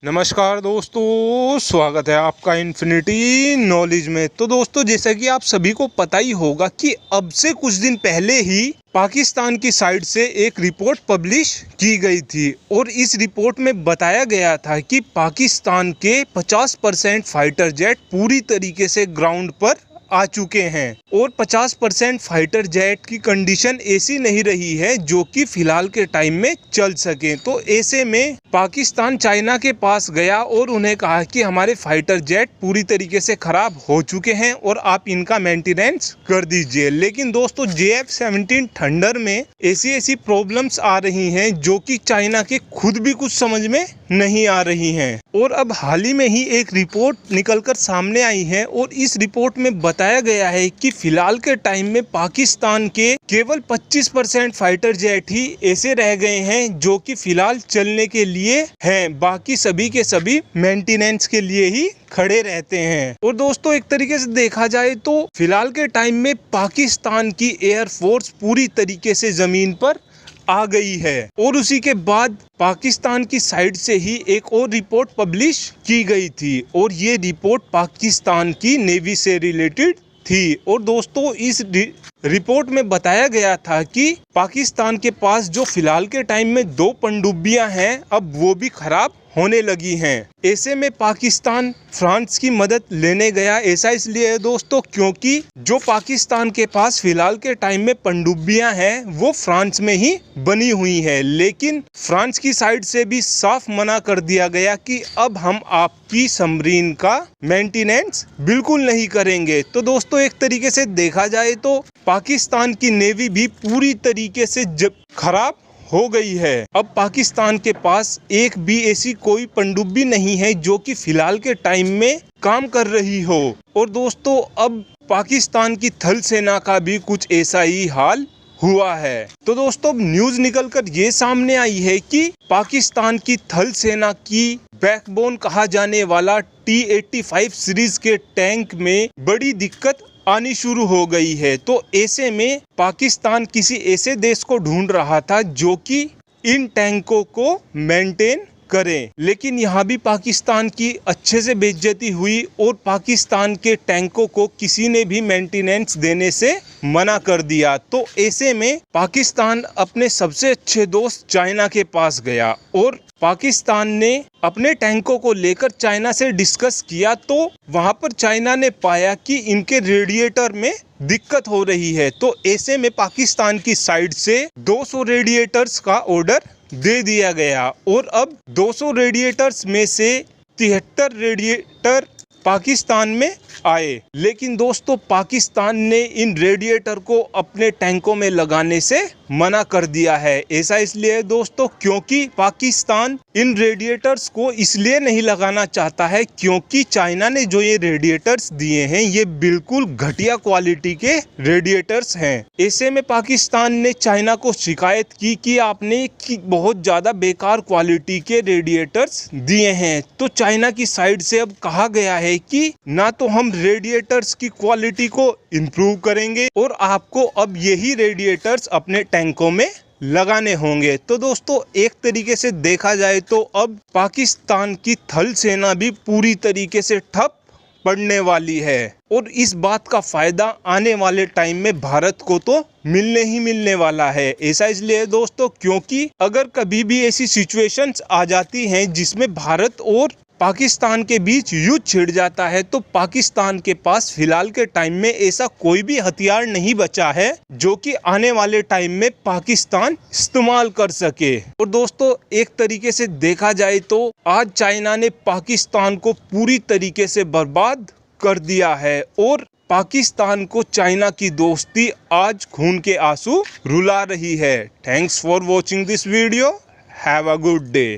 नमस्कार दोस्तों, स्वागत है आपका इन्फिनिटी नॉलेज में। तो दोस्तों, जैसा कि आप सभी को पता ही होगा कि अब से कुछ दिन पहले ही पाकिस्तान की साइड से एक रिपोर्ट पब्लिश की गई थी और इस रिपोर्ट में बताया गया था कि पाकिस्तान के 50% फाइटर जेट पूरी तरीके से ग्राउंड पर आ चुके हैं और 50% फाइटर जेट की कंडीशन ऐसी नहीं रही है जो कि फिलहाल के टाइम में चल सके। तो ऐसे में पाकिस्तान चाइना के पास गया और उन्हें कहा कि हमारे फाइटर जेट पूरी तरीके से खराब हो चुके हैं और आप इनका मेंटेनेंस कर दीजिए। लेकिन दोस्तों, JF-17 थंडर में ऐसी प्रॉब्लम्स आ रही हैं जो कि चाइना के खुद भी कुछ समझ में नहीं आ रही हैं। और अब हाल ही में ही एक रिपोर्ट निकलकर सामने आई है और इस रिपोर्ट में बताया गया है कि फिलहाल के टाइम में पाकिस्तान के केवल 25% फाइटर जेट ही ऐसे रह गए हैं जो कि फिलहाल चलने के लिए हैं, बाकी सभी के सभी मेंटेनेंस के लिए ही खड़े रहते हैं। और दोस्तों, एक तरीके से देखा जाए तो फिलहाल के टाइम में पाकिस्तान की एयरफोर्स पूरी तरीके से जमीन पर आ गई है और उसी के बाद पाकिस्तान की साइड से ही एक और रिपोर्ट पब्लिश की गई थी और ये रिपोर्ट पाकिस्तान की नेवी से रिलेटेड थी। और दोस्तों, इस रिपोर्ट में बताया गया था कि पाकिस्तान के पास जो फिलहाल के टाइम में 2 पनडुब्बियां हैं, अब वो भी खराब होने लगी हैं। ऐसे में पाकिस्तान फ्रांस की मदद लेने गया। ऐसा इसलिए है दोस्तों क्योंकि जो पाकिस्तान के पास फिलहाल के टाइम में पनडुब्बियां हैं वो फ्रांस में ही बनी हुई है, लेकिन फ्रांस की साइड से भी साफ मना कर दिया गया कि अब हम आपकी सबमरीन का मेंटेनेंस बिल्कुल नहीं करेंगे। तो दोस्तों, एक तरीके से देखा जाए तो पाकिस्तान की नेवी भी पूरी तरीके से खराब हो गई है। अब पाकिस्तान के पास एक भी ऐसी कोई पनडुब्बी नहीं है जो कि फिलहाल के टाइम में काम कर रही हो। और दोस्तों, अब पाकिस्तान की थल सेना का भी कुछ ऐसा ही हाल हुआ है। तो दोस्तों, न्यूज़ निकलकर ये सामने आई है कि पाकिस्तान की थल सेना की बैकबोन कहा जाने वाला T-85 सीरीज के टैंक में बड़ी दिक्कत आनी शुरू हो गई है। तो ऐसे में पाकिस्तान किसी ऐसे देश को ढूंढ रहा था जो कि इन टैंकों को मेंटेन करें, लेकिन यहाँ भी पाकिस्तान की अच्छे से बेइज्जती हुई और पाकिस्तान के टैंकों को किसी ने भी मेंटेनेंस देने से मना कर दिया। तो ऐसे में पाकिस्तान अपने सबसे अच्छे दोस्त चाइना के पास गया और पाकिस्तान ने अपने टैंकों को लेकर चाइना से डिस्कस किया। तो वहां पर चाइना ने पाया कि इनके रेडिएटर में दिक्कत हो रही है। तो ऐसे में पाकिस्तान की साइड से 200 रेडिएटर्स का ऑर्डर दे दिया गया और अब 200 रेडिएटर्स में से 73 रेडिएटर पाकिस्तान में आए। लेकिन दोस्तों, पाकिस्तान ने इन रेडिएटर को अपने टैंकों में लगाने से मना कर दिया है। ऐसा इसलिए है दोस्तों क्योंकि पाकिस्तान इन रेडिएटर्स को इसलिए नहीं लगाना चाहता है क्योंकि चाइना ने जो ये रेडिएटर्स दिए हैं ये बिल्कुल घटिया क्वालिटी के रेडिएटर्स हैं। ऐसे में पाकिस्तान ने चाइना को शिकायत की कि आपने बहुत ज़्यादा बेकार क्वालिटी के रेडिएटर्स दिए हैं। तो चाइना की साइड से अब कहा गया है कि ना तो हम रेडिएटर्स की क्वालिटी को इम्प्रूव करेंगे और आपको अब यही रेडिएटर्स अपने टैंकों में लगाने होंगे। तो दोस्तों, एक तरीके से देखा जाए तो अब पाकिस्तान की थल सेना भी पूरी तरीके से ठप पड़ने वाली है और इस बात का फायदा आने वाले टाइम में भारत को तो मिलने ही मिलने वाला है। ऐसा इसलिए दोस्तों क्योंकि अगर कभी भी ऐसी सिचुएशंस आ जाती हैं जिसमें भारत और पाकिस्तान के बीच युद्ध छिड़ जाता है तो पाकिस्तान के पास फिलहाल के टाइम में ऐसा कोई भी हथियार नहीं बचा है जो कि आने वाले टाइम में पाकिस्तान इस्तेमाल कर सके। और दोस्तों, एक तरीके से देखा जाए तो आज चाइना ने पाकिस्तान को पूरी तरीके से बर्बाद कर दिया है और पाकिस्तान को चाइना की दोस्ती आज खून के आंसू रुला रही है। Thanks for watching this video. Have a good day.